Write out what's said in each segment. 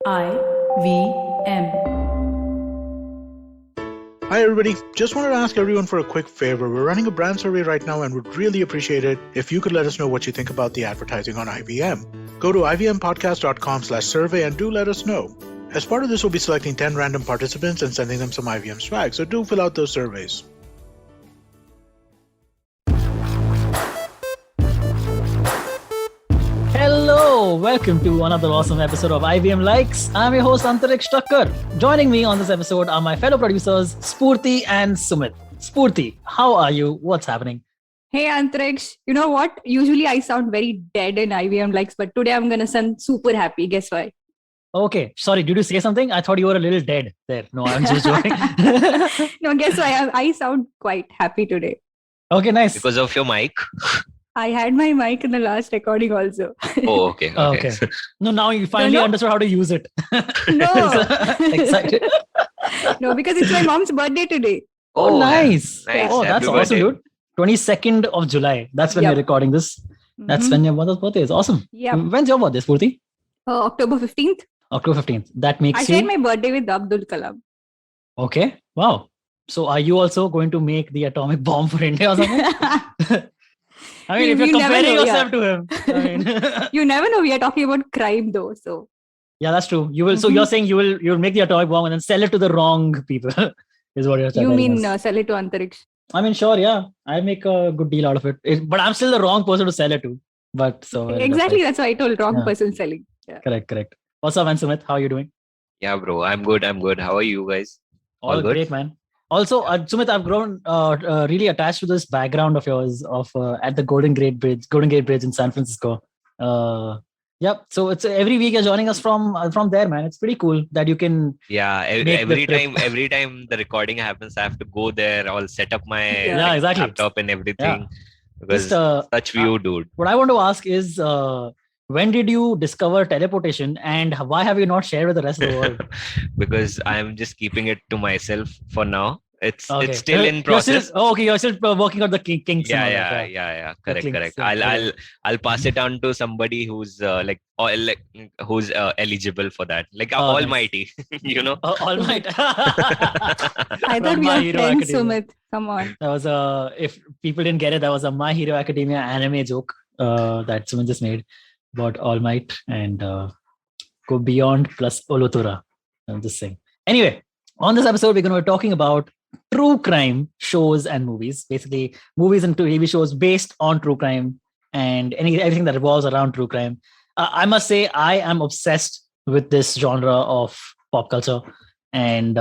IVM. Hi everybody, just wanted to ask everyone for a quick favor. We're running a brand survey right now and would really appreciate it if you could let us know what you think about the advertising on IVM. Go to ivmpodcast.com/survey and do let us know. As part of this, we'll be selecting 10 random participants and sending them some IVM swag, so do fill out those surveys. Hello, welcome to another awesome episode of IVM Likes. I'm your host Antariksh. Joining me on this episode are my fellow producers Spoorthi and Sumit. Spoorthi, how are you? What's happening? Hey Antariksh, you know what? Usually I sound very dead in IVM Likes, but today I'm gonna sound super happy. Guess why? Okay, sorry, did you say something? I thought you were a little dead there. No, I'm just joking. No, guess why? I sound quite happy today. Okay, nice. Because of your mic? I had my mic in the last recording also. Oh, okay. No, now you finally understood how to use it. No. Excited. No, because it's my mom's birthday today. Oh, nice. Nice. Oh, that's Happy awesome, birthday. dude. 22nd of July. That's when Yep. we're recording this. That's when your mother's birthday is. Awesome. Yeah. When's your birthday, Spoorthi? October 15th. October 15th. That makes I you... shared my birthday with Abdul Kalam. Okay. Wow. So are you also going to make the atomic bomb for India or something? I mean, if you're You never comparing know, yourself to him. I mean, You never know. We are talking about crime though. So yeah, that's true. You will. So you're saying you'll make the atomic bomb and then sell it to the wrong people, is what you're saying. you mean sell it to Antariksh? I mean, sure, yeah. I make a good deal out of it. But I'm still the wrong person to sell it to. But so Exactly. That's why I told wrong Yeah. person selling. Yeah. Correct. What's up, man, Sumit? How are you doing? Yeah, bro. I'm good. How are you guys? All good? great, man. Also, Sumit, I've grown really attached to this background of yours of at the Golden Gate Bridge in San Francisco. Yep. So it's every week you're joining us from there, man. It's pretty cool that you can. Yeah. Make the Every time the recording happens, I have to go there. I'll set up my Yeah, exactly. laptop and everything. Yeah. Because Just, such view, dude. What I want to ask is, when did you discover teleportation, and why have you not shared with the rest of the world? Because I'm just keeping it to myself for now. It's Okay. still in process. You're still working on the kinks. and all that, Yeah. The Correct. kinks, I'll pass it on to somebody who's who's eligible for that. Like Oh, nice. almighty, you know. All right. I thought we My are Hero friends, Academia. Sumit. Come on. That was if people didn't get it, that was a My Hero Academia anime joke that someone just made about All Might and Go Beyond plus Olotura. I'm just saying. Anyway, on this episode, we're going to be talking about true crime shows and movies. Basically, movies and TV shows based on true crime and everything that revolves around true crime. I must say, I am obsessed with this genre of pop culture. And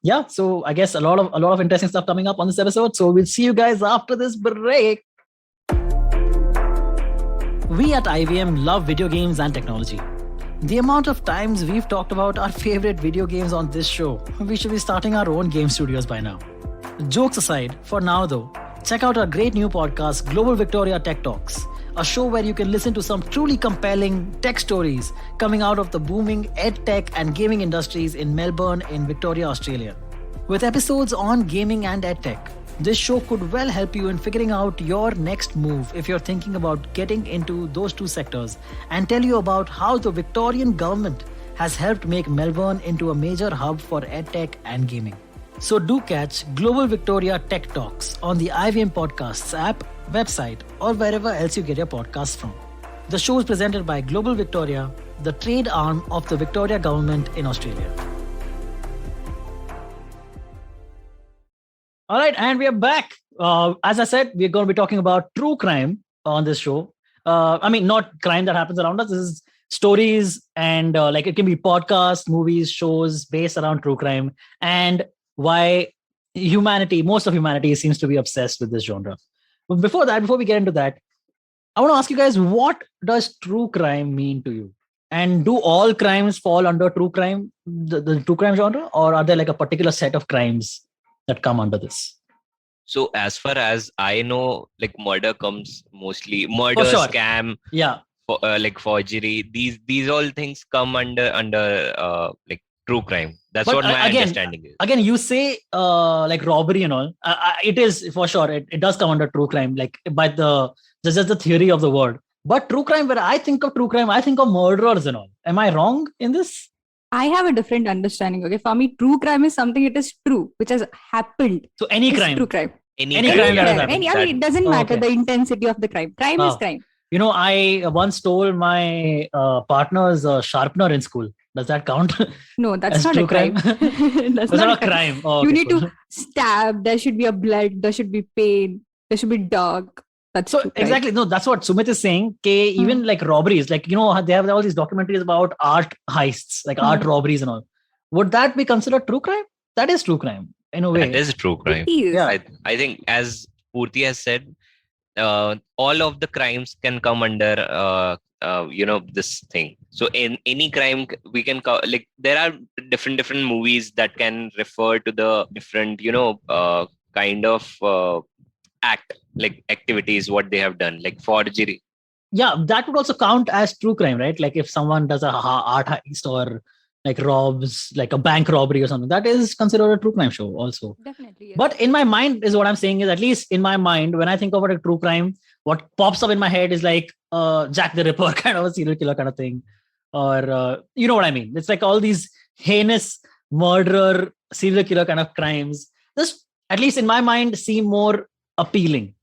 yeah, so I guess a lot of interesting stuff coming up on this episode. So we'll see you guys after this break. We at IVM love video games and technology. The amount of times we've talked about our favorite video games on this show, we should be starting our own game studios by now. Jokes aside, for now though, check out our great new podcast, Global Victoria Tech Talks, a show where you can listen to some truly compelling tech stories coming out of the booming ed tech and gaming industries in Melbourne in Victoria, Australia. With episodes on gaming and ed tech, this show could well help you in figuring out your next move if you're thinking about getting into those two sectors, and tell you about how the Victorian government has helped make Melbourne into a major hub for edtech and gaming. So do catch Global Victoria Tech Talks on the IVM Podcasts app, website, or wherever else you get your podcasts from. The show is presented by Global Victoria, the trade arm of the Victoria government in Australia. All right, and we are back. As I said, we're going to be talking about true crime on this show. I mean, not crime that happens around us. This is stories and like it can be podcasts, movies, shows based around true crime, and why most of humanity seems to be obsessed with this genre. But before we get into that, I want to ask you guys, what does true crime mean to you? And do all crimes fall under true crime, the true crime genre, or are there like a particular set of crimes that come under this? So as far as I know, like murder comes mostly murder, sure. scam, Yeah. like forgery. These all things come under like true crime. That's But what my again- understanding is. Again, you say like robbery and all. It is for sure. It does come under true crime, like by just the theory of the word. But true crime, where I think of true crime, I think of murderers and all. Am I wrong in this? I have a different understanding. Okay, for me, true crime is something it is true, which has happened. So any It's crime. true crime. Any Any crime, crime that has yeah. happened. I mean, it doesn't Oh, matter okay. the intensity of the crime. Crime is Wow. crime. I once stole my partner's sharpener in school. Does that count? No, that's as not true a crime. That's not a crime. Oh, You okay, need cool. to stab. There should be a blood. There should be pain. There should be dark. That's So true crime. exactly, no, that's what Sumit is saying. Even like robberies, like they have all these documentaries about art heists, like art robberies and all. Would that be considered true crime? That is true crime in a way. That is true crime. It is. Yeah. I think, as Spoorthi has said, all of the crimes can come under this thing. So in any crime we can like there are different movies that can refer to the different kind of act, like activities what they have done, like forgery. Yeah, that would also count as true crime, right? Like if someone does a art heist or like robs like a bank robbery or something, that is considered a true crime show also. Definitely. Yes. But in my mind is what I'm saying is, at least in my mind, when I think about a true crime, what pops up in my head is like Jack the Ripper kind of a serial killer kind of thing. Or you know what I mean? It's like all these heinous murderer, serial killer kind of crimes. Just at least in my mind seem more appealing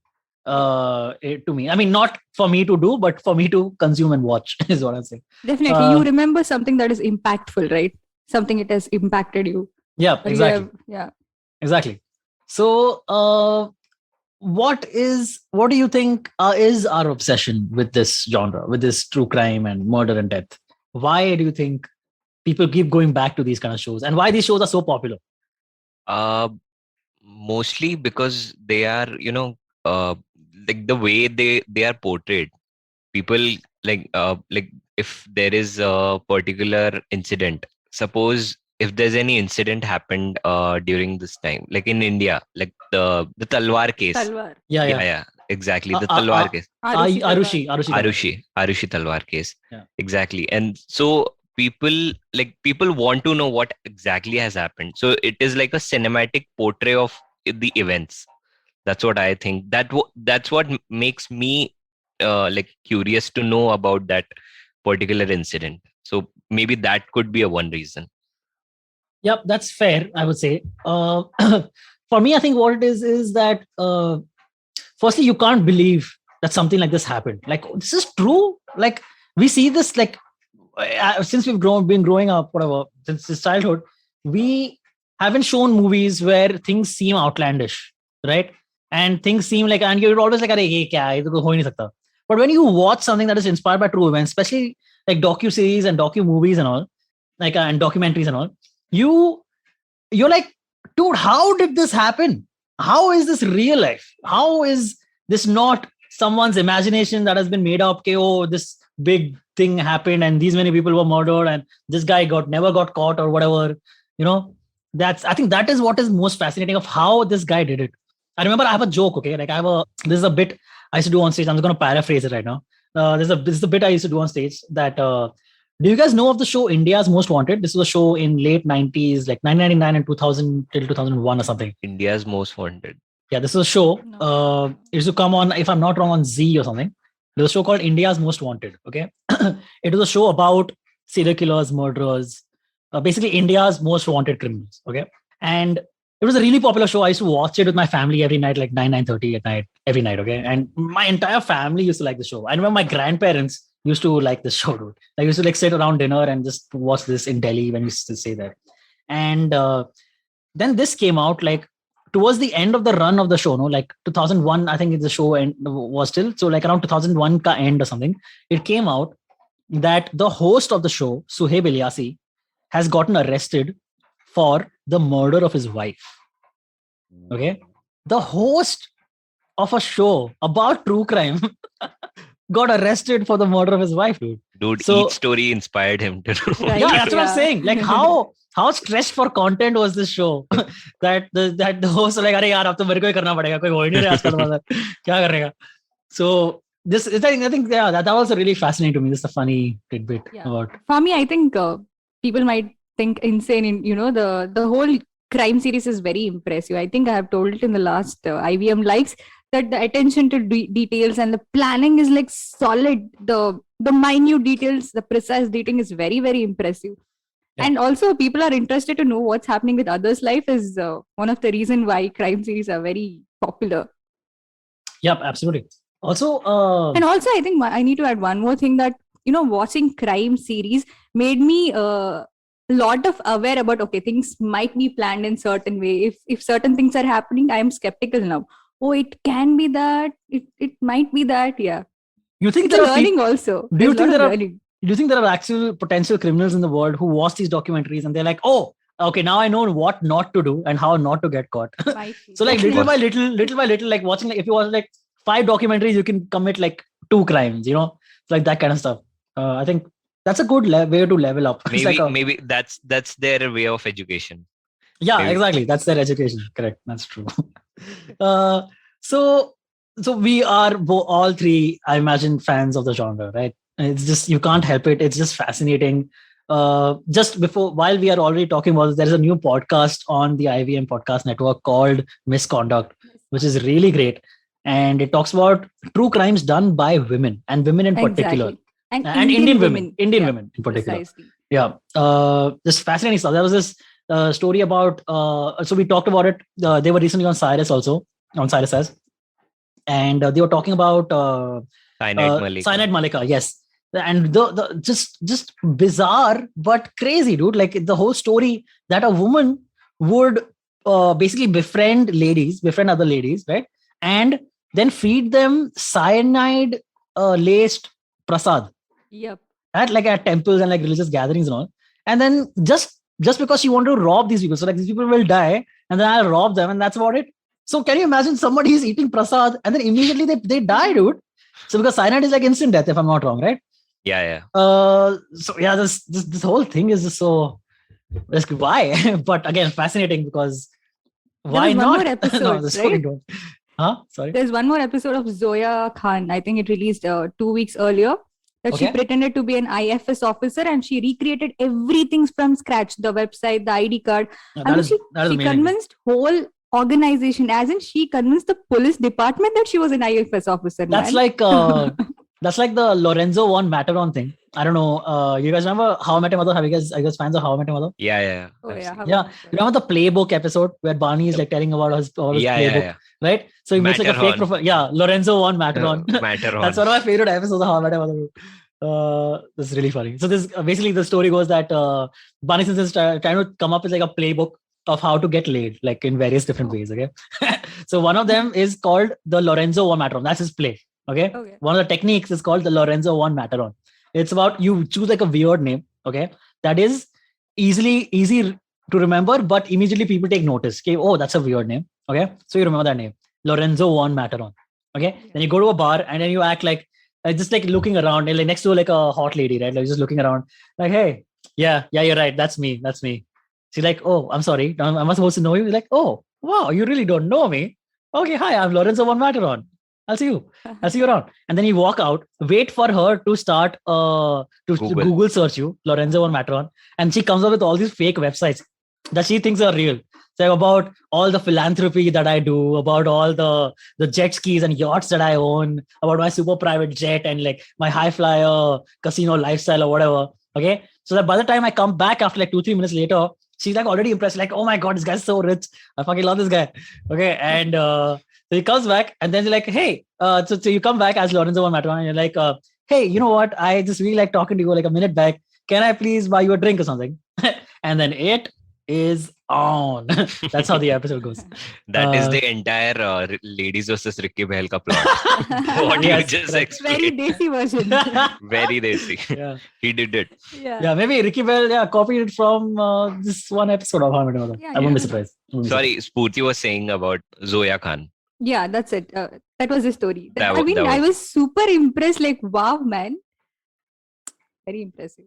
to me. I mean, not for me to do, but for me to consume and watch is what I'm saying. Definitely. You remember something that is impactful, right? Something it has impacted you. Yeah, exactly. Yeah. Exactly. So, what do you think is our obsession with this genre, with this true crime and murder and death? Why do you think people keep going back to these kind of shows, and why these shows are so popular? Mostly because they are, like the way they are portrayed. People like if there is a particular incident, suppose if there's any incident happened during this time, like in India, like the Talwar case. Talwar. Yeah, exactly, the Talwar case. Arushi Talwar case. Yeah. Exactly. And so people want to know what exactly has happened, so it is like a cinematic portray of the events. That's what I think. That's what makes me like curious to know about that particular incident. So maybe that could be a one reason. Yep, that's fair, I would say. For me, I think what it is that firstly, you can't believe that something like this happened. Like, this is true. Like, we see this like since we've been growing up, whatever, since childhood, we haven't shown movies where things seem outlandish, right? And things seem like, and you're always like, "Arey, ye kya hai? Ye to ho hi nahi sakta." But when you watch something that is inspired by true events, especially like docu series and docu movies and all, like and documentaries and all, you're like, dude, how did this happen? How is this real life? How is this not someone's imagination that has been made up? Okay, oh, this big thing happened and these many people were murdered and this guy never got caught or whatever. I think that is what is most fascinating of how this guy did it. I remember I have a joke, okay? Like this is a bit I used to do on stage. I'm just going to paraphrase it right now. This is a bit I used to do on stage that, do you guys know of the show India's Most Wanted? This was a show in late 90s, like 1999 and 2000 till 2001 or something. India's Most Wanted. Yeah, this was a show. It used to come on, if I'm not wrong, on Z or something. There was a show called India's Most Wanted, okay? It was a show about serial killers, murderers, basically India's most wanted criminals, okay? And it was a really popular show. I used to watch it with my family every night, like 9:30 at night, every night, okay? And my entire family used to like the show. I remember my grandparents used to like the show, dude. I used to like sit around dinner and just watch this in Delhi when we used to say that. And then this came out like towards the end of the run of the show, no? Like 2001, I think the show was still. So like around 2001 ka end or something, it came out that the host of the show, Suhaib Ilyasi, has gotten arrested for the murder of his wife. Okay? The host of a show about true crime got arrested for the murder of his wife, dude. Dude, each story inspired him to do. Right? Yeah, that's what I'm saying. Like how stressed for content was this show that the host was like, "Arey yaar, ab to mere ko hi karna padega. Koi ho hi nahi raha aajkal bazaar. Kya karega?" So this is, I think that was really fascinating to me. This is a funny tidbit about. For me, I think people might think insane. The whole crime series is very impressive. I think I have told it in the last IVM likes that the attention to details and the planning is like solid. The minute details, the precise dating is very, very impressive. And also, people are interested to know what's happening with others' life is one of the reason why crime series are very popular. Yep, absolutely. Also, And also, I think I need to add one more thing that, watching crime series made me a lot of aware about, okay, things might be planned in certain way. If certain things are happening, I am skeptical now. Oh, it can be that. It might be that. Yeah. you think It's a there are learning also. do There's you a think lot of there are learning. do you think there are actual potential criminals in the world who watch these documentaries and they're like, oh, okay, now I know what not to do and how not to get caught. Might be. So like Definitely. little by little, like watching, like if you watch like 5 documentaries, you can commit like 2 crimes, it's like that kind of stuff. I think that's a good way to level up. It's like Maybe that's their way of education. yeah, Maybe. exactly. That's their education. Correct. That's true. uh, so we are all three, I imagine, fans of the genre, right? It's just, you can't help it. It's just fascinating. Just before, while we are already talking about this, there is a new podcast on the IVM podcast network called Misconduct, which is really great. And it talks about true crimes done by women, and women in particular. Exactly. And Indian women. Indian Yeah, women in particular. precisely. Yeah. Just fascinating stuff. There was this story about, so we talked about it. They were recently on Cyrus also, on Cyrus Says. And they were talking about Cyanide Malika, yes. And the just bizarre but crazy, dude. Like the whole story that a woman would basically befriend other ladies, right? And then feed them cyanide laced prasad Yep. at temples and like religious gatherings and all. And then just because she wanted to rob these people, so like these people will die, and then I'll rob them, and that's about it. So can you imagine somebody is eating prasad and then immediately they die, dude? So because cyanide is like instant death, if I'm not wrong, right? Yeah. So yeah, this whole thing is just so why? But again, fascinating because why There was not? one more episode, No, the story right? don't. Huh? Sorry. There's one more episode of Zoya Khan. I think it released 2 weeks earlier. That she Okay. pretended to be an IFS officer and she recreated everything from scratch: the website, the ID card. No, I mean, that is she amazing. convinced whole organization, as in she convinced the police department that she was an IFS officer. That's man. like that's like the Lorenzo von Matterhorn thing. I don't know. You guys remember How I Met Your Mother? Are you guys fans of How I Met Your Mother? Yeah. Oh, yeah. Absolutely. Yeah. You remember the playbook episode where Barney is like telling about his playbook, Yeah. right? So he makes like a fake Matterhorn. profile. Yeah, Lorenzo von Matterhorn. Matterhorn. That's one of my favorite episodes of How I Met Your Mother. This is really funny. So this basically the story goes that Barney Simpson is trying to come up with like a playbook of how to get laid, like in various different ways. Okay. So one of them is called the Lorenzo von Matterhorn. That's his play. Okay. One of the techniques is called the Lorenzo von Matterhorn. It's about you choose like a weird name. Okay. That is easy to remember, but immediately people take notice. Okay. Oh, that's a weird name. Okay. So you remember that name, Lorenzo von Matterhorn. Okay. Then you go to a bar and then you act like just like looking around, like next to like a hot lady, right? Like just looking around, like, hey, yeah, you're right. That's me. She's like, oh, I'm sorry. Am I supposed to know you? You're like, oh, wow, you really don't know me. Okay, hi, I'm Lorenzo von Matterhorn. I'll see you around. And then you walk out, wait for her to start to Google search you, Lorenzo von Matterhorn. And she comes up with all these fake websites that she thinks are real. So about all the philanthropy that I do, about all the jet skis and yachts that I own, about my super private jet and like my high flyer casino lifestyle or whatever. Okay. So that by the time I come back after like 2-3 minutes later, she's like already impressed, like, oh my God, this guy's so rich. I fucking love this guy. Okay. And so he comes back and then you're like, hey, so you come back as Lorenzo von Matterhorn and you're like, hey, you know what? I just really like talking to you like a minute back. Can I please buy you a drink or something? And then it is on. That's how the episode goes. That is the entire Ladies versus Ricky Behel ka plot. What you just explained. Very desi version. Very desi. Yeah. He did it. Yeah, maybe Ricky Behel copied it from this one episode of How I Met Your Mother. I won't be surprised. Sorry, Spoorthi was saying about Zoya Khan. Yeah, that's it. That was the story. I was super impressed. Like, wow, man. Very impressive.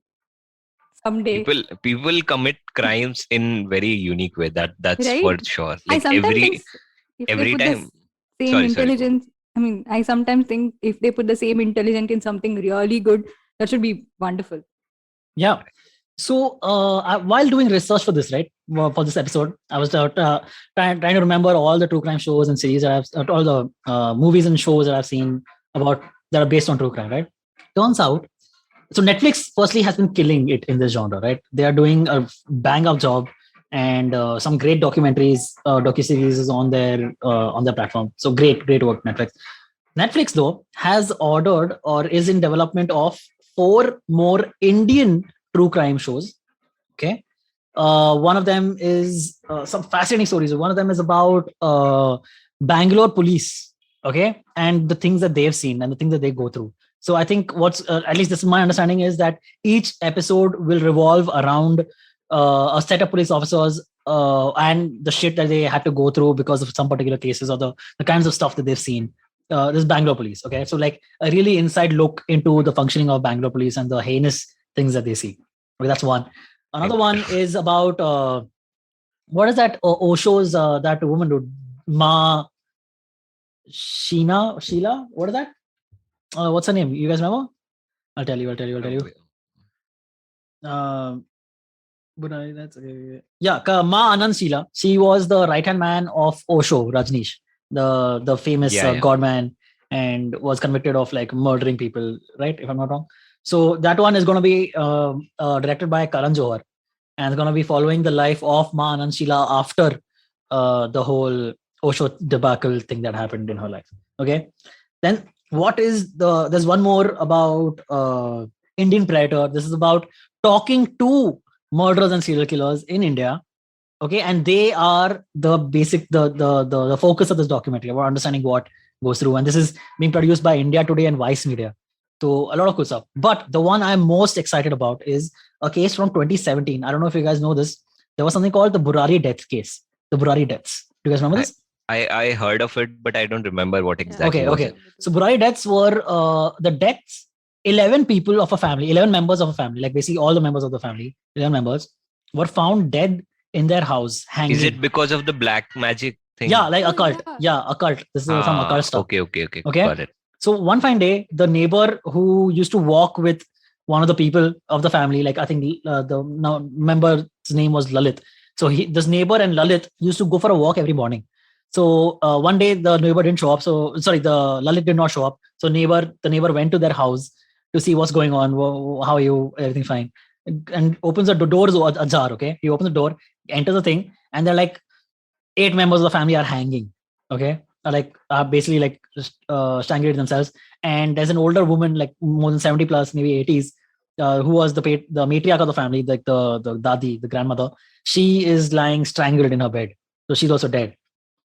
Someday. People commit crimes in very unique way. That's right? for sure. I Like sometimes think if every they put time. the same intelligence. I mean, I sometimes think if they put the same intelligence in something really good, that should be wonderful. Yeah. So while doing research for this, right, for this episode, I was trying to remember all the true crime shows and series that all the movies and shows that I've seen about that are based on true crime, right? Turns out So Netflix firstly has been killing it in this genre, right? They are doing a bang up job, and some great documentaries, docu-series is on their platform. So great work, Netflix. Netflix though has ordered or is in development of 4 more Indian true crime shows. Okay, one of them is some fascinating stories. One of them is about Bangalore police, okay, and the things that they've seen and the things that they go through. So I think what's at least this is my understanding is that each episode will revolve around a set of police officers and the shit that they had to go through because of some particular cases or the kinds of stuff that they've seen. This Bangalore police, okay, so like a really inside look into the functioning of Bangalore police and the heinous things that they see. Okay, that's one. Another one is about what is that Osho's that woman do? Ma Sheila? What is that? What's her name? You guys remember? I'll tell you. But that's yeah, Ma Anand Sheila. She was the right hand man of Osho Rajneesh, the famous god man, and was convicted of like murdering people, right? If I'm not wrong. So that one is going to be directed by Karan Johar, and it's going to be following the life of Ma Anand Sheila after the whole Osho debacle thing that happened in her life. Okay, then there's one more about Indian Predator. This is about talking to murderers and serial killers in India. Okay, and they are the basic the focus of this documentary about understanding what goes through. And this is being produced by India Today and Vice Media. So a lot of cool stuff. But the one I'm most excited about is a case from 2017. I don't know if you guys know this. There was something called the Burari death case. The Burari deaths. Do you guys remember this? I heard of it, but I don't remember what exactly. Okay. So Burari deaths were the deaths. 11 people of a family, 11 members of a family, like basically all the members of the family, 11 members were found dead in their house, hanging. Is it because of the black magic thing? Yeah, like occult. Yeah, occult. This is some occult stuff. Okay. Got it. So one fine day, the neighbor who used to walk with one of the people of the family, like I think the member's name was Lalit. So this neighbor and Lalit used to go for a walk every morning. So one day the neighbor didn't show up. So sorry, the Lalit did not show up. So the neighbor went to their house to see what's going on. How are you? Everything fine? And opens the door is ajar. Okay, he opens the door, enters the thing, and they're like 8 members of the family are hanging. Okay, are basically like strangulated themselves. And there's an older woman, like more than 70 plus, maybe 80s, who was the matriarch of the family, like the dadi, the grandmother. She is lying strangled in her bed. So she's also dead.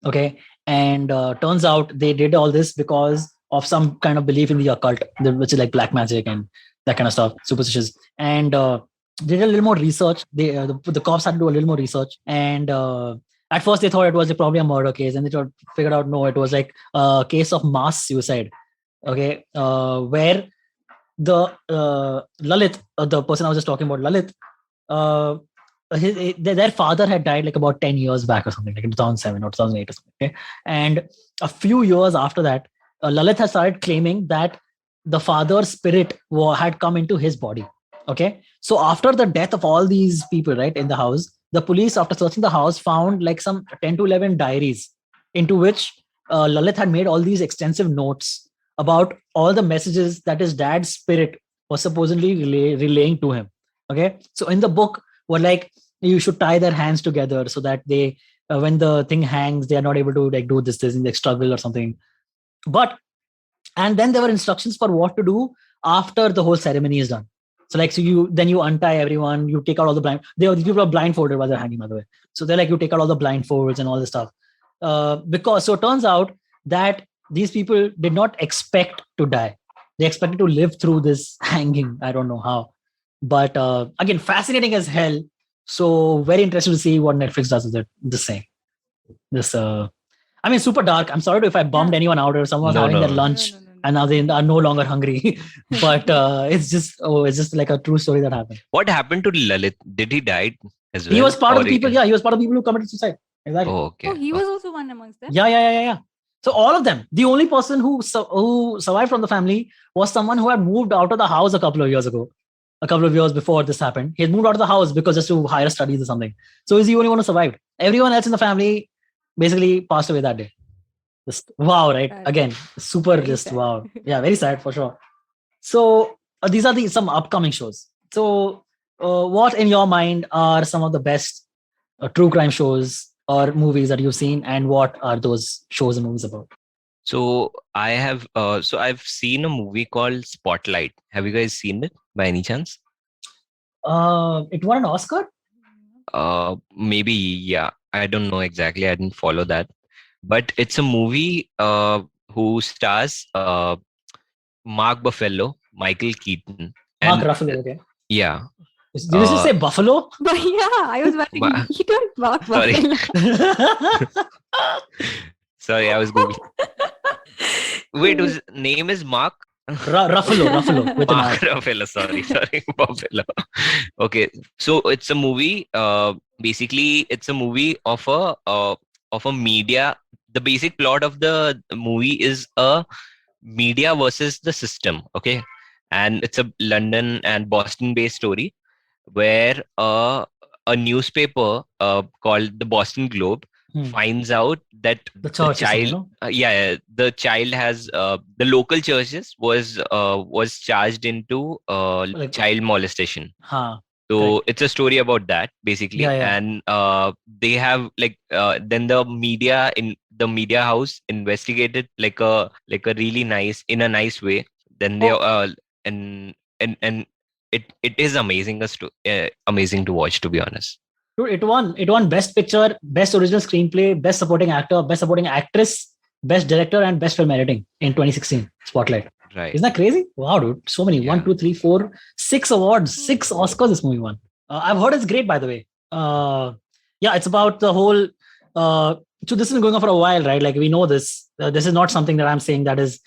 Okay, and turns out they did all this because of some kind of belief in the occult, which is like black magic and that kind of stuff, superstitious. And they did a little more research. The cops had to do a little more research. And at first they thought it was probably a murder case, and they figured out no, it was like a case of mass suicide. Okay, where the Lalit, the person I was just talking about, Lalit, their father had died like about 10 years back or something, like in 2007 or 2008 or something. Okay? And a few years after that, Lalit has started claiming that the father's spirit had come into his body. Okay, so after the death of all these people, right, in the house, the police, after searching the house, found like some 10 to 11 diaries into which Lalit had made all these extensive notes about all the messages that his dad's spirit was supposedly relaying to him. Okay, so in the book were like, you should tie their hands together so that they when the thing hangs, they are not able to like do this in like struggle or something. And then there were instructions for what to do after the whole ceremony is done. So like, so you untie everyone, you take out all the these people are blindfolded while they're hanging, by the way. So they're like, you take out all the blindfolds and all this stuff. So it turns out that these people did not expect to die. They expected to live through this hanging. I don't know how. But again, fascinating as hell. So very interesting to see what Netflix does with it. Super dark. I'm sorry if I bummed anyone out or someone was having their lunch and now they are no longer hungry. But it's just like a true story that happened. What happened to Lalit? Did he die as well? He was part of the people. Yeah, he was part of the people who committed suicide. Exactly. Oh, okay. Oh, he was also one amongst them. Yeah. So all of them. The only person who survived from the family was someone who had moved out of the house a couple of years ago. A couple of years before this happened, he had moved out of the house because just to higher studies or something. So he's the only one who survived. Everyone else in the family basically passed away that day. Just wow, right? Again, super just wow. Yeah, very sad for sure. So these are some upcoming shows. So, what in your mind are some of the best true crime shows or movies that you've seen, and what are those shows and movies about? So I've seen a movie called Spotlight. Have you guys seen it by any chance? It won an Oscar. Maybe, yeah. I don't know exactly. I didn't follow that, but it's a movie who stars Mark Buffalo, Michael Keaton, Mark and Ruffalo. Okay. yeah. Did you just say Buffalo? But yeah, I was wondering. Ma- He don't walk Sorry. Buffalo. Sorry, I was googling. Wait, his name is Mark. Ruffalo with an Mark R. Ruffalo. Sorry, Buffalo. Okay, so it's a movie. Basically, it's a movie of a media. The basic plot of the movie is a media versus the system. Okay, and it's a London and Boston based story where a newspaper called the Boston Globe finds out that The church or something, no? the child has the local churches was charged into Like- child molestation. Huh. So Correct. it's a story about that basically. Yeah, yeah. And they have then the media house investigated like a really nice in a nice way. Then they and it is amazing amazing to watch, to be honest. Dude, it won Best Picture, Best Original Screenplay, Best Supporting Actor, Best Supporting Actress, Best Director, and Best Film Editing in 2016. Spotlight. Right. Isn't that crazy? Wow, dude. So many. Yeah. 1, 2, 3, 4, 6 awards, 6 Oscars this movie won. I've heard it's great, by the way. Yeah, it's about the whole. So this has been going on for a while, right? Like we know this. This is not something that I'm saying that is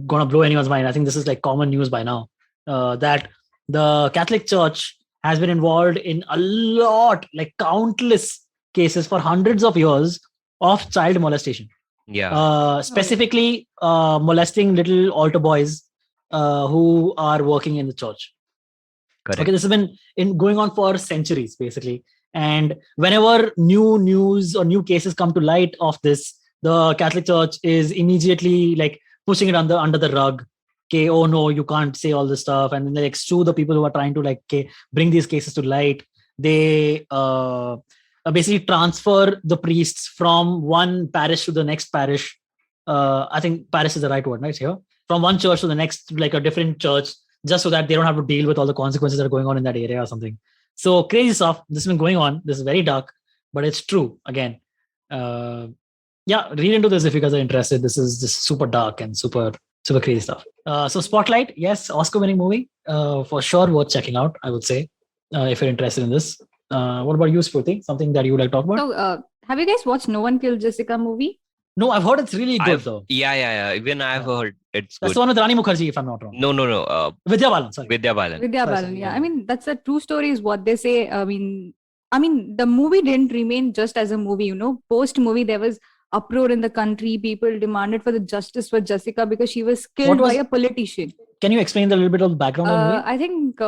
going to blow anyone's mind. I think this is like common news by now. That the Catholic Church has been involved in a lot, like countless cases for hundreds of years of child molestation. Yeah. Specifically molesting little altar boys who are working in the church. Correct. Okay, this has been going on for centuries, basically. And whenever new news or new cases come to light of this, the Catholic Church is immediately like pushing it under the rug. Okay, oh no, you can't say all this stuff, and then they like sue the people who are trying to like bring these cases to light. They basically transfer the priests from one parish to the next parish. I think parish is the right word, right? Here, from one church to the next, like a different church, just so that they don't have to deal with all the consequences that are going on in that area or something. So crazy stuff. This has been going on. This is very dark, but it's true. Again, yeah, read into this if you guys are interested. This is just super dark and super crazy stuff. So Spotlight, yes, Oscar-winning movie, for sure worth checking out, I would say, if you're interested in this. What about you, Spoorthi? Something that you would like to talk about? So, have you guys watched No One Killed Jessica movie? No, I've heard it's really good though. Yeah. Even I've heard it's That's good. the one with Rani Mukherjee, if I'm not wrong. No. Vidya Balan, sorry. Vidya Balan. Vidya Sorry, Balan, yeah. yeah. I mean, that's a true story, is what they say. I mean, the movie didn't remain just as a movie. Post movie there was uproar in the country. People demanded for the justice for Jessica because she was killed by a politician. Can you explain a little bit of the background of the movie? I think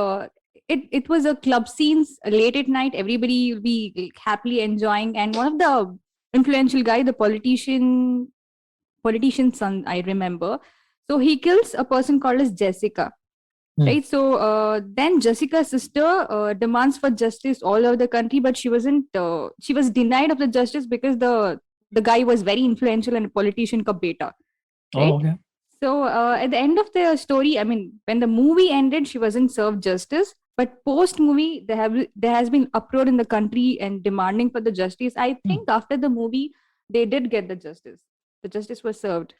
it was a club scenes late at night. Everybody will be like, happily enjoying, and one of the influential guy, the politician's son, I remember. So he kills a person called as Jessica. Right. So then Jessica's sister demands for justice all over the country, but she wasn't. She was denied of the justice because the guy was very influential and a politician ka beta. Right? Oh, okay. So at the end of the story, I mean, when the movie ended, she wasn't served justice. But post movie, there has been uproar in the country and demanding for the justice. I think after the movie, they did get the justice. The justice was served.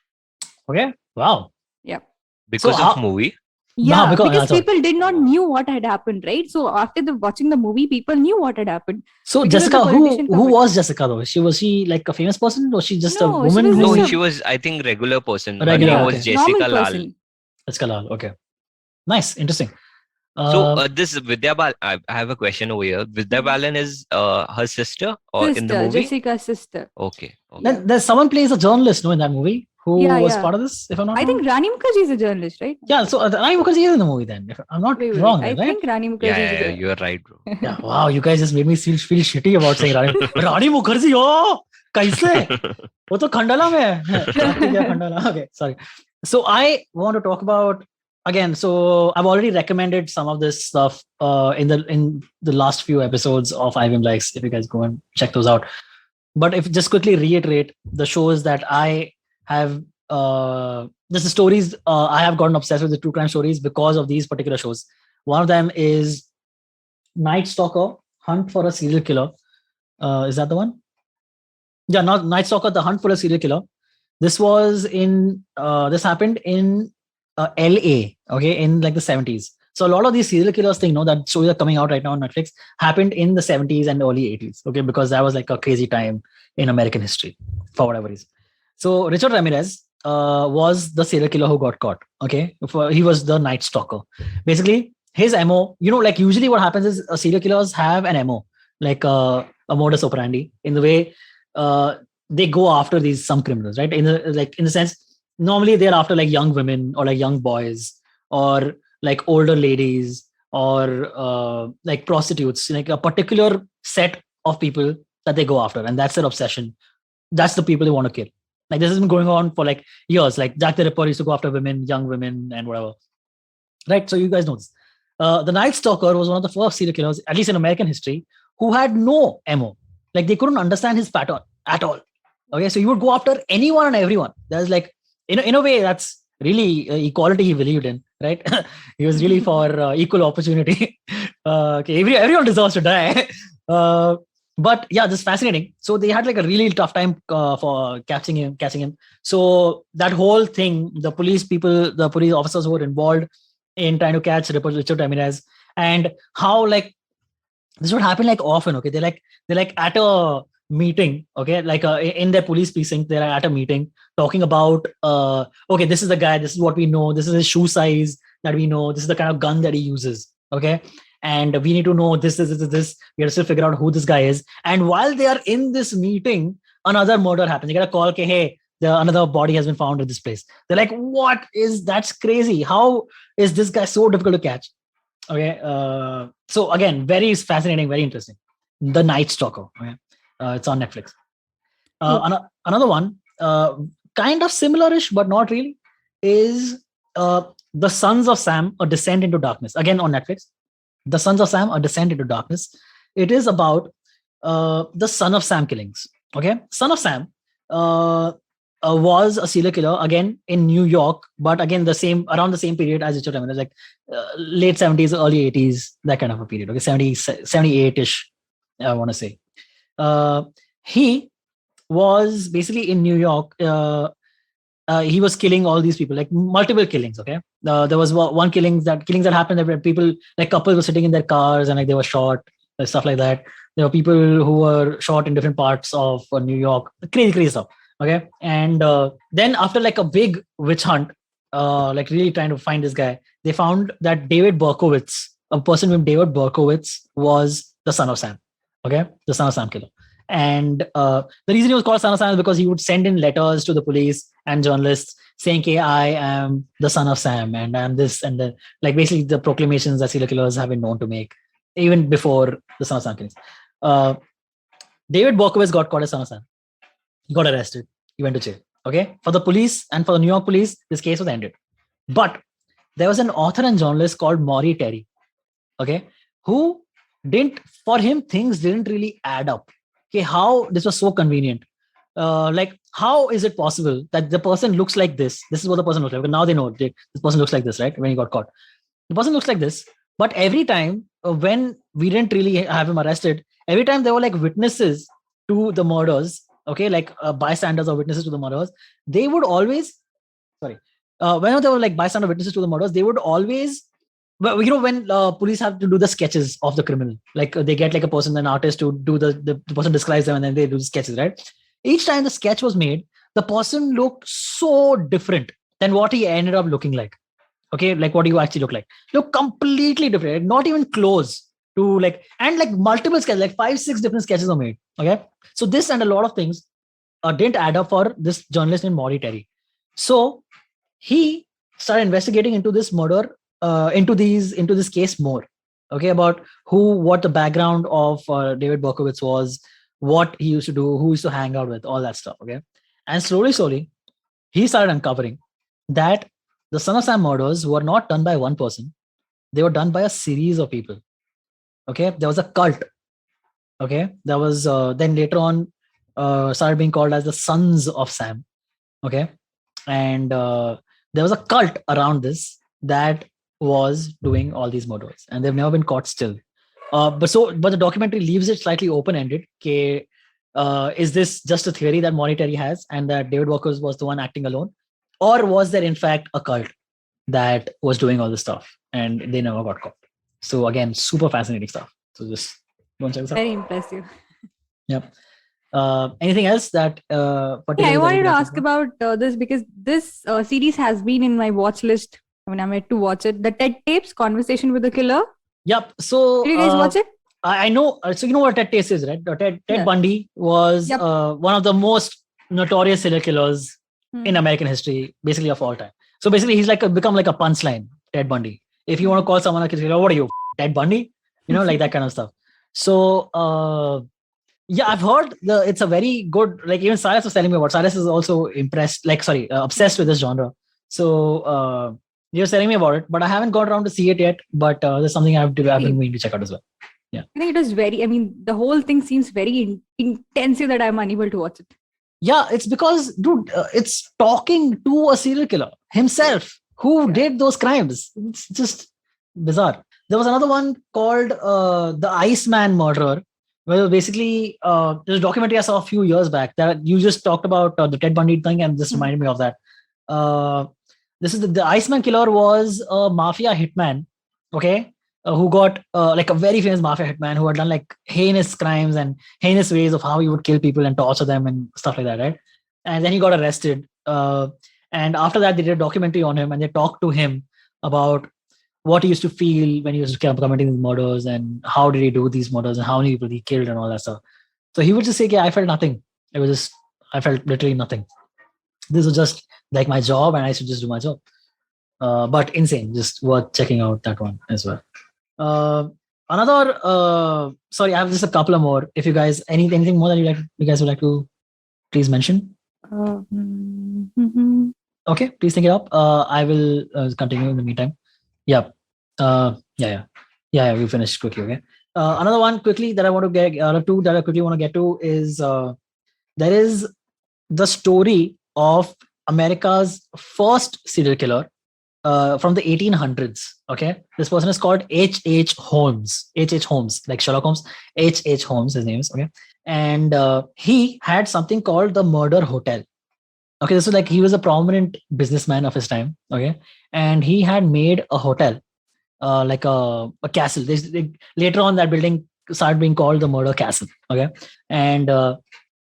Okay. Wow. Yeah. Because of movie. Yeah, because because people did not knew what had happened, right? So after watching the movie, people knew what had happened. So Because of Jessica, the who politician was Jessica though? Was she like a famous person, or she just a No, she woman? was who- No, just she was, I think, regular person. Her Regular, name was okay. Jessica normal Lal. person. Jessica Lal. Okay. Nice, interesting. So this Vidya Balan, I have a question over here. Vidya Balan is her sister or in the Sister, movie? Jessica's sister. Okay. There's someone plays a journalist, no, in that movie who Yeah, was yeah. part of this. If I'm not I wrong. think Rani Mukherjee is a journalist, right? Yeah. So Rani Mukherjee is in the movie then. If I'm not Wait, wrong, I then, right? think Rani Mukherjee Yeah, is a you're right, bro. Yeah. Wow, you guys just made me feel shitty about saying Rani. Rani Mukherjee, oh, kaise? वो तो खंडाला में है. ठीक है, Khandala. Okay, sorry. So I want to talk about again, so I've already recommended some of this stuff in the last few episodes of IVM Likes. If you guys go and check those out. But if just quickly reiterate the shows that I have, this is stories I have gotten obsessed with the true crime stories because of these particular shows. One of them is Night Stalker, Hunt for a Serial Killer. Is that the one? Yeah, not Night Stalker, The Hunt for a Serial Killer. This was in this happened in LA, okay, in like the 70s. So a lot of these serial killers thing, that stories are coming out right now on Netflix, happened in the 70s and early 80s, okay, because that was like a crazy time in American history for whatever reason. So Richard Ramirez was the serial killer who got caught, okay. He was the Night Stalker. Basically, his MO, like usually what happens is serial killers have an MO, like a modus operandi in the way they go after some criminals, right? In the sense, normally they're after like young women or like young boys or like older ladies or like prostitutes, like a particular set of people that they go after, and that's their obsession. That's the people they want to kill. Like this has been going on for like years. Like Jack the Ripper used to go after women, young women, and whatever. Right. So you guys know this. The Night Stalker was one of the first serial killers, at least in American history, who had no MO. Like they couldn't understand his pattern at all. Okay, so he would go after anyone and everyone. There's like, in a way, that's really equality he believed in, right? He was really for equal opportunity. Okay, everyone deserves to die. But yeah, this is fascinating. So they had like a really tough time for catching him. So that whole thing, the police officers who were involved in trying to catch Richard Ramirez, and how like this would happen like often. Okay, they're like at a meeting, okay, like in their police precinct, they're at a meeting talking about okay, this is the guy, this is what we know, this is his shoe size that we know, this is the kind of gun that he uses, okay, and we need to know this. We have to still figure out who this guy is. And while they are in this meeting, another murder happens. You get a call, okay, hey, another body has been found at this place. They're like, that's crazy. How is this guy so difficult to catch? Okay, so again, very fascinating, very interesting. The Night Stalker. Okay? It's on Netflix. Another one, kind of similar-ish, but not really, is The Sons of Sam: A Descent into Darkness. Again on Netflix. The Sons of Sam: A Descent into Darkness. It is about the Son of Sam killings. Okay, Son of Sam was a serial killer again in New York, but again around the same period as Richard Ramirez, like late 70s, early 80s, that kind of a period. Okay, 78-ish, I want to say. He was basically in New York. He was killing all these people, like multiple killings. Okay, there was one killings that happened where people, like couples, were sitting in their cars and like they were shot, stuff like that. There were people who were shot in different parts of New York. Crazy stuff. Okay, and then after like a big witch hunt, like really trying to find this guy, they found that David Berkowitz, a person named David Berkowitz, was the Son of Sam. Okay, the Son of Sam killer. And the reason he was called Son of Sam is because he would send in letters to the police and journalists saying, "Okay, I am the Son of Sam, and I'm this," and then like basically the proclamations that serial killers have been known to make even before the Son of Sam killings. David Berkowitz got caught as Son of Sam. He got arrested. He went to jail. Okay, for the police and for the New York police, this case was ended. But there was an author and journalist called Maury Terry. Okay, who for him things didn't really add up. Okay, how this was so convenient. Like, how is it possible that the person looks like this? This is what the person looks like. But now they know this person looks like this, right? When he got caught, the person looks like this. But every time when we didn't really have him arrested, every time there were like witnesses to the murders, okay, like bystanders or witnesses to the murders, they would always, whenever there were like bystander witnesses to the murders, they would always, well, when police have to do the sketches of the criminal, like they get like a person, an artist to do the person describes them and then they do the sketches, right? Each time the sketch was made, the person looked so different than what he ended up looking like. Okay, like what do you actually look like? Look completely different, not even close to like, and like multiple sketches, like 5-6 different sketches are made. Okay, so this and a lot of things didn't add up for this journalist named Maury Terry. So he started investigating into this murder, into this case more. Okay, about what the background of David Berkowitz was, what he used to do, who used to hang out with, all that stuff. Okay, and slowly, he started uncovering that the Son of Sam murders were not done by one person. They were done by a series of people. Okay, there was a cult. Okay, there was then later on started being called as the Sons of Sam. Okay, and there was a cult around this that was doing all these murders, and they've never been caught still. But the documentary leaves it slightly open-ended. Okay, is this just a theory that Monetary has, and that David Walker was the one acting alone, or was there in fact a cult that was doing all this stuff and they never got caught? So again, super fascinating stuff. So just go and check this out. Very impressive. Yep. Anything else that Yeah, particularly I that wanted you'd to like ask about this because this series has been in my watch list when I'm yet to watch it. The TED Tapes, Conversation with the Killer. Yep. So Did you guys watch it? I know. So you know what Ted Taste is, right? Ted Yeah. Bundy was Yep. one of the most notorious serial killers in Hmm. American history, basically of all time. So basically, he's become like a punchline, Ted Bundy. If you want to call someone a killer, what are you, Ted Bundy? You know, like that kind of stuff. So yeah, I've heard it's a very good. Like even Cyrus was telling me about. Cyrus is also obsessed with this genre. So he was telling me about it, but I haven't got around to see it yet. But there's something I've been meaning to check out as well. I think it was the whole thing seems very intensive that I'm unable to watch it. Yeah, it's because, dude, it's talking to a serial killer himself who did those crimes. It's just bizarre. There was another one called The Iceman Murderer, where basically there's a documentary I saw a few years back that you just talked about the Ted Bundy thing and just reminded me of that. This is the Iceman killer was a mafia hitman, okay, who got like a very famous mafia hitman who had done like heinous crimes and heinous ways of how he would kill people and torture them and stuff like that, right? And then he got arrested. And after that, they did a documentary on him and they talked to him about what he used to feel when he was committing these murders and how did he do these murders and how many people he killed and all that stuff. So he would just say, yeah, I felt nothing. It was just, I felt literally nothing. This was just like my job and I should just do my job. But insane, just worth checking out that one as well. Sorry, I have just a couple of more. If you guys, anything more that you guys would like to please mention? Okay, please think it up. I will continue in the meantime. Yeah. We finished quickly. Okay. Another one quickly that I want to get two that I quickly want to get to is there is the story of America's first serial killer from the 1800s. Okay, this person is called H.H. Holmes. H.H. Holmes, like Sherlock Holmes. H.H. Holmes, his name is. Okay, and he had something called the Murder Hotel. Okay, this was like he was a prominent businessman of his time. Okay, and he had made a hotel, like a castle. Later on, that building started being called the Murder Castle. Okay, and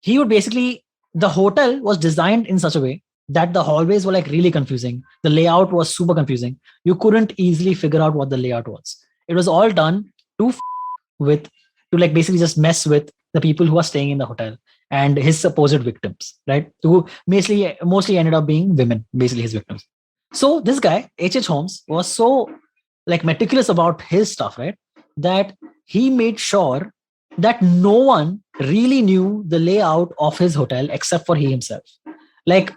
he would basically, the hotel was designed in such a way that the hallways were like really confusing. The layout was super confusing. You couldn't easily figure out what the layout was. It was all done to like basically just mess with the people who are staying in the hotel and his supposed victims, right? Who mostly ended up being women, basically his victims. So this guy, H.H. Holmes, was so like meticulous about his stuff, right? That he made sure that no one really knew the layout of his hotel except for he himself. Like,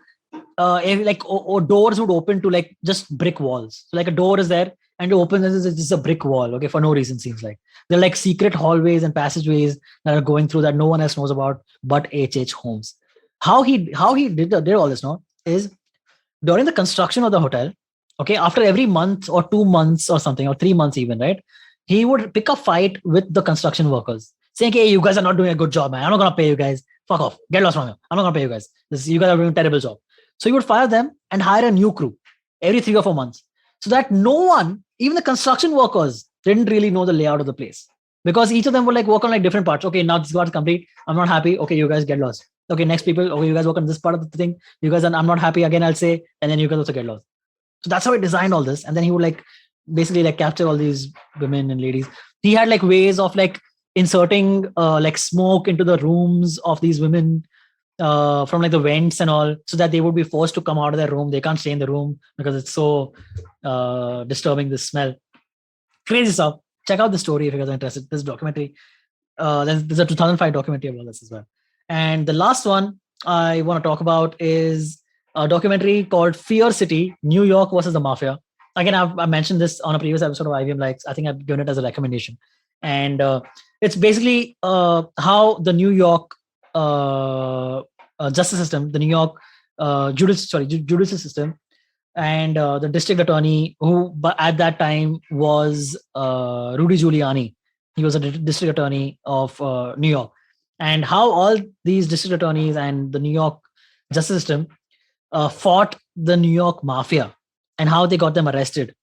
doors would open to like just brick walls. So like a door is there and you open this, it's just a brick wall. Okay, for no reason seems like they're like secret hallways and passageways that are going through that no one else knows about but H.H. Holmes. How he did all this now is during the construction of the hotel. Okay, after every month or 2 months or something or 3 months even, right? He would pick a fight with the construction workers, saying, "Hey, you guys are not doing a good job, man. I'm not gonna pay you guys. Fuck off. Get lost from here. I'm not gonna pay you guys. You guys are doing a terrible job." So he would fire them and hire a new crew every 3 or 4 months, so that no one, even the construction workers, didn't really know the layout of the place because each of them would like work on like different parts. Okay, now this part's complete. I'm not happy. Okay, you guys get lost. Okay, next people. Okay, you guys work on this part of the thing. You guys, I'm not happy again. I'll say, and then you guys also get lost. So that's how he designed all this. And then he would like basically like capture all these women and ladies. He had like ways of like inserting like smoke into the rooms of these women from like the vents and all, so that they would be forced to come out of their room. They can't stay in the room because it's so disturbing, the smell. Crazy stuff. Check out the story if you guys are interested. This documentary, there's a 2005 documentary about this as well. And the last one I want to talk about is a documentary called Fear City, New York versus the Mafia. Again, I mentioned this on a previous episode of IVM Likes. I think I've given it as a recommendation. And it's basically how the New York justice system, the New York judicial system, and the district attorney, who at that time was Rudy Giuliani. He was a district attorney of New York, and how all these district attorneys and the New York justice system fought the New York mafia and how they got them arrested.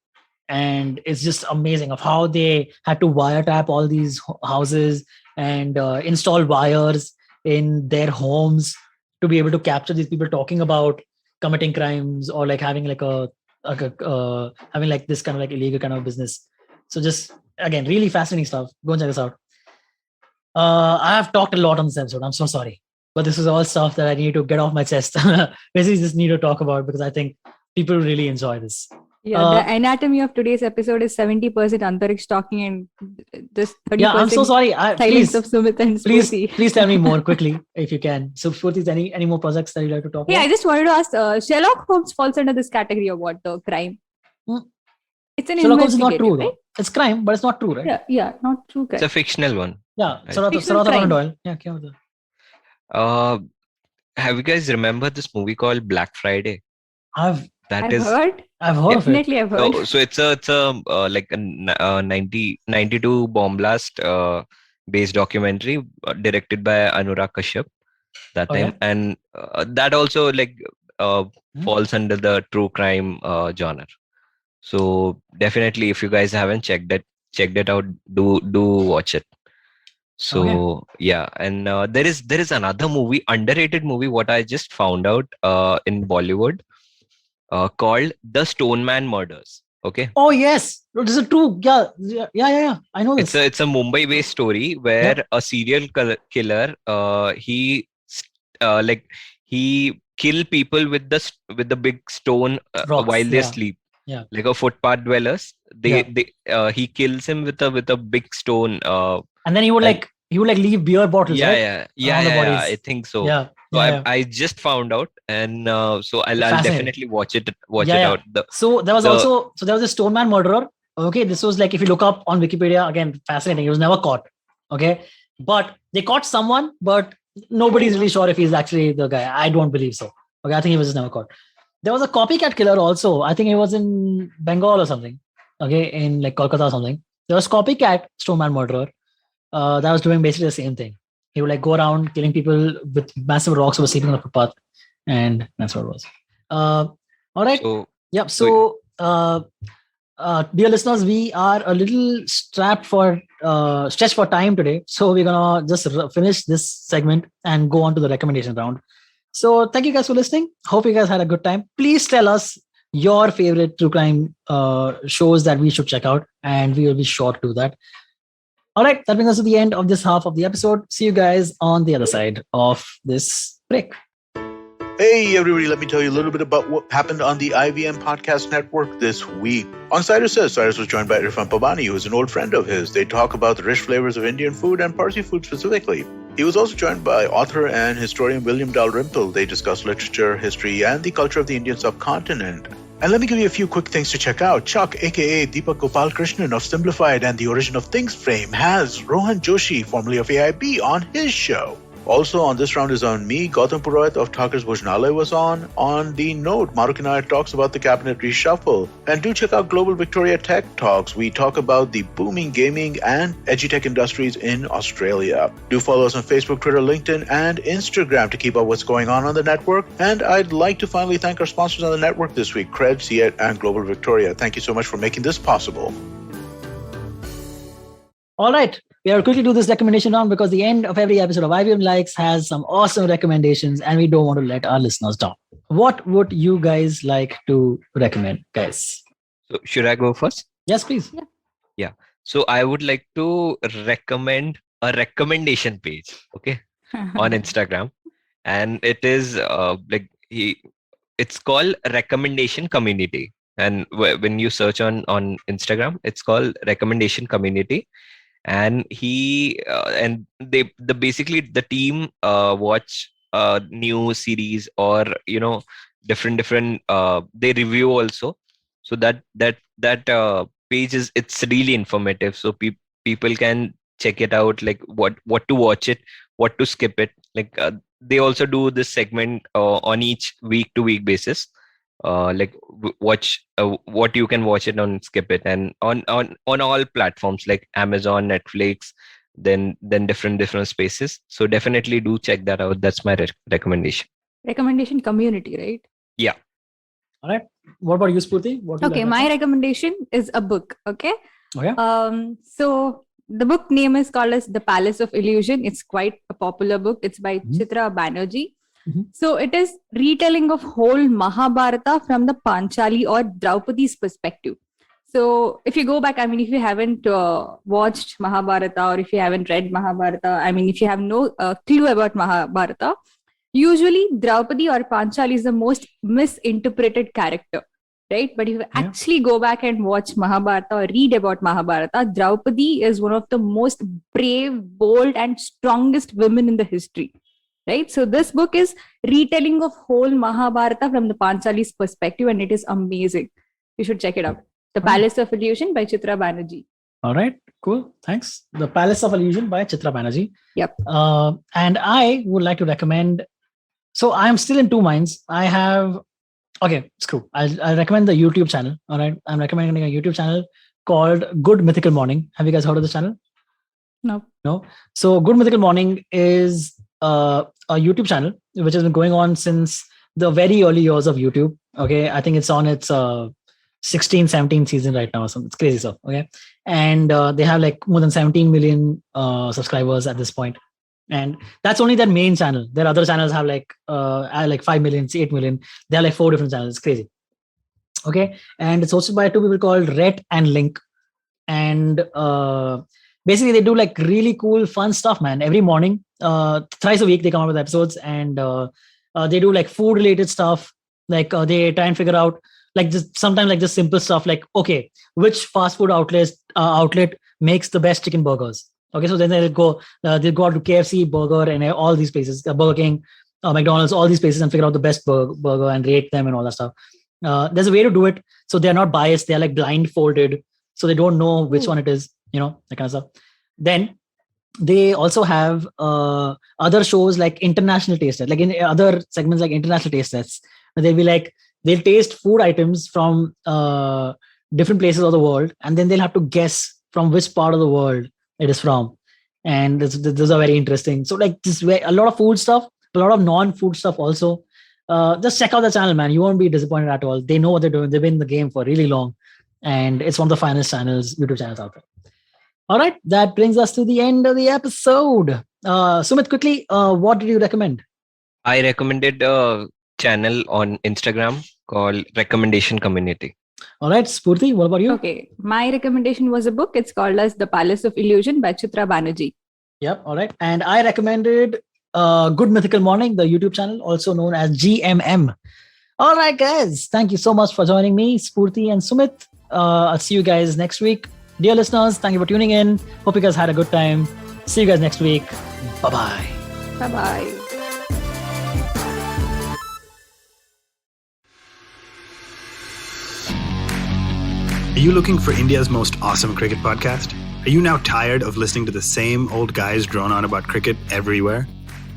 And it's just amazing of how they had to wiretap all these houses and install wires in their homes to be able to capture these people talking about committing crimes or like having like having like this kind of like illegal kind of business. So just again, really fascinating stuff. Go and check this out. I have talked a lot on this episode. I'm so sorry, but this is all stuff that I need to get off my chest. Basically, just need to talk about because I think people really enjoy this. Yeah, the anatomy of today's episode is 70% Antariksh talking and this 30% yeah, I'm so sorry. Silence of Sumit and Spoorthi. Please tell me more quickly if you can. So, Spoorthi, any more projects that you'd like to talk about? I just wanted to ask, Sherlock Holmes falls under this category of what? The crime? It's an Sherlock Holmes is not true, right? though. It's crime, but it's not true, right? Yeah, not true crime. It's a fictional one. Yeah, Fictional crime. Doyle. Yeah, have you guys remember this movie called Black Friday? I've heard of it. Definitely, I've heard. So it's a like a 92 bomb blast based documentary directed by Anurag Kashyap that time, Okay. and that also like falls under the true crime genre. So definitely, if you guys haven't checked it out, do watch it. So yeah, and there is another underrated movie what I just found out in Bollywood called The Stoneman Murders. Okay. Oh yes, this is true. Yeah. I know this. It's a Mumbai based story where a serial killer he kill people with the big stone Rocks, while they sleep. Yeah. Like a footpath dwellers. He kills him with a big stone. And then he would leave beer bottles. Yeah, right? I think so. Yeah. So I just found out, and so I'll definitely watch it out. So there was a Stoneman murderer. Okay, this was like, if you look up on Wikipedia, again, fascinating. He was never caught. Okay, but they caught someone, but nobody's really sure if he's actually the guy. I don't believe so. Okay, I think he was just never caught. There was a copycat killer also. I think he was in Bengal or something. Okay, in like Kolkata or something. There was copycat Stoneman murderer that was doing basically the same thing. He would like go around killing people with massive rocks who were sleeping on the footpath, and that's what it was. All right. So, dear listeners, we are a little stretched for time today, so we're gonna just finish this segment and go on to the recommendation round. So, thank you guys for listening. Hope you guys had a good time. Please tell us your favorite true crime shows that we should check out, and we will be sure to do that. All right, that brings us to the end of this half of the episode. See you guys on the other side of this break. Hey, everybody, let me tell you a little bit about what happened on the IVM Podcast Network this week. On Cyrus Says, Cyrus was joined by Irfan Pabani, who is an old friend of his. They talk about the rich flavors of Indian food and Parsi food specifically. He was also joined by author and historian William Dalrymple. They discuss literature, history, and the culture of the Indian subcontinent. And let me give you a few quick things to check out. Chuck, aka Deepak Gopal Krishnan of Simplified and the Origin of Things fame, has Rohan Joshi, formerly of AIB, on his show. Also on this round is on me. Gautam Purohit of Thakur's Bhojnalaya was on. On the note, Maruk and I talks about the cabinet reshuffle. And do check out Global Victoria Tech Talks. We talk about the booming gaming and edutech industries in Australia. Do follow us on Facebook, Twitter, LinkedIn, and Instagram to keep up what's going on the network. And I'd like to finally thank our sponsors on the network this week, Cred, Ciet, and Global Victoria. Thank you so much for making this possible. All right. We are quickly do this recommendation round because the end of every episode of IVM Likes has some awesome recommendations and we don't want to let our listeners down. What would you guys like to recommend, guys? So should I go first? Yes, please. Yeah. So I would like to recommend a recommendation page, okay, on Instagram. And it is it's called Recommendation Community. And when you search on Instagram, it's called Recommendation Community. And basically the team watch new series or different they review also. So that page it's really informative. So people can check it out, like what to watch it, what to skip it. Like they also do this segment on each week to week basis. Like watch what you can watch it on, skip it, and on all platforms like Amazon, Netflix, then different spaces. So definitely do check that out. That's my recommendation. Recommendation community, right? Yeah. All right. What about you, Spoorthi? Okay, my recommendation is a book. Okay. Oh, yeah? So the book name is called as The Palace of Illusion. It's quite a popular book. It's by Chitra Banerjee. So it is retelling of whole Mahabharata from the Panchali or Draupadi's perspective. So if you go back, I mean, if you haven't watched Mahabharata, or if you haven't read Mahabharata, I mean, if you have no clue about Mahabharata, usually Draupadi or Panchali is the most misinterpreted character, right? But if you actually go back and watch Mahabharata or read about Mahabharata, Draupadi is one of the most brave, bold, and strongest women in the history, right? So this book is retelling of whole Mahabharata from the Panchali's perspective, and it is amazing. You should check it out. The Palace of Illusion by Chitra Banerjee. All right, cool. Thanks. The Palace of Illusion by Chitra Banerjee. Yep. And I would like to recommend. So I'm still in two minds. I have. Okay, screw. I'll recommend the YouTube channel. All right. I'm recommending a YouTube channel called Good Mythical Morning. Have you guys heard of this channel? No. So Good Mythical Morning is a YouTube channel which has been going on since the very early years of YouTube. Okay. I think it's on its 16, 17 season right now. So it's crazy stuff. Okay. And they have like more than 17 million subscribers at this point. And that's only their main channel. Their other channels have like 5 million, 8 million. They have like 4 different channels. It's crazy. Okay. And it's hosted by two people called Rhett and Link. And basically they do like really cool, fun stuff, man. Every morning, thrice a week, they come out with episodes, and they do like food related stuff. Like they try and figure out like sometimes like just simple stuff like, okay, which fast food outlet makes the best chicken burgers? Okay, so then they'll go out to KFC, Burger, and all these places, Burger King, McDonald's, all these places, and figure out the best burger and rate them and all that stuff. There's a way to do it, so they're not biased. They're like blindfolded, so they don't know which one it is. That kind of stuff. Then they also have other shows like International Taste Test, like in other segments like International Taste Tests. They'll taste food items from different places of the world, and then they'll have to guess from which part of the world it is from. And those are very interesting. So like this way, a lot of food stuff, a lot of non-food stuff also. Just check out the channel, man. You won't be disappointed at all. They know what they're doing. They've been in the game for really long, and it's one of the finest YouTube channels out there. All right, that brings us to the end of the episode. Sumit, quickly, what did you recommend? I recommended a channel on Instagram called Recommendation Community. All right, Spoorthi, what about you? Okay, my recommendation was a book. It's called as The Palace of Illusion by Chitra Banerjee. Yep, all right. And I recommended Good Mythical Morning, the YouTube channel, also known as GMM. All right, guys, thank you so much for joining me, Spoorthi and Sumit. I'll see you guys next week. Dear listeners, thank you for tuning in. Hope you guys had a good time. See you guys next week. Bye-bye. Bye-bye. Are you looking for India's most awesome cricket podcast? Are you now tired of listening to the same old guys drone on about cricket everywhere?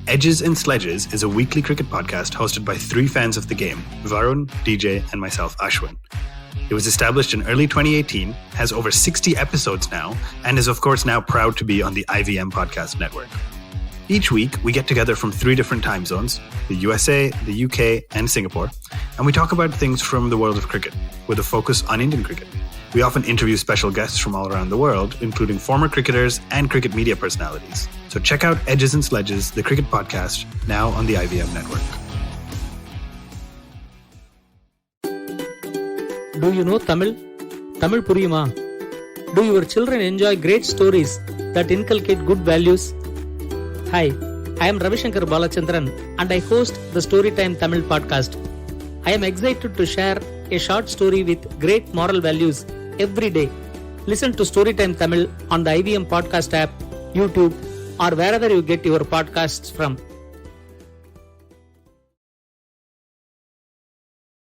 Edges and Sledges is a weekly cricket podcast hosted by 3 fans of the game, Varun, DJ, and myself, Ashwin. It was established in early 2018, has over 60 episodes now, and is of course now proud to be on the IVM podcast network. Each week, we get together from 3 different time zones, the USA, the UK, and Singapore, and we talk about things from the world of cricket, with a focus on Indian cricket. We often interview special guests from all around the world, including former cricketers and cricket media personalities. So check out Edges and Sledges, the cricket podcast, now on the IVM network. Do you know Tamil? Tamil Puriyuma? Do your children enjoy great stories that inculcate good values? Hi, I am Ravishankar Balachandran and I host the Storytime Tamil podcast. I am excited to share a short story with great moral values every day. Listen to Storytime Tamil on the IVM podcast app, YouTube, or wherever you get your podcasts from.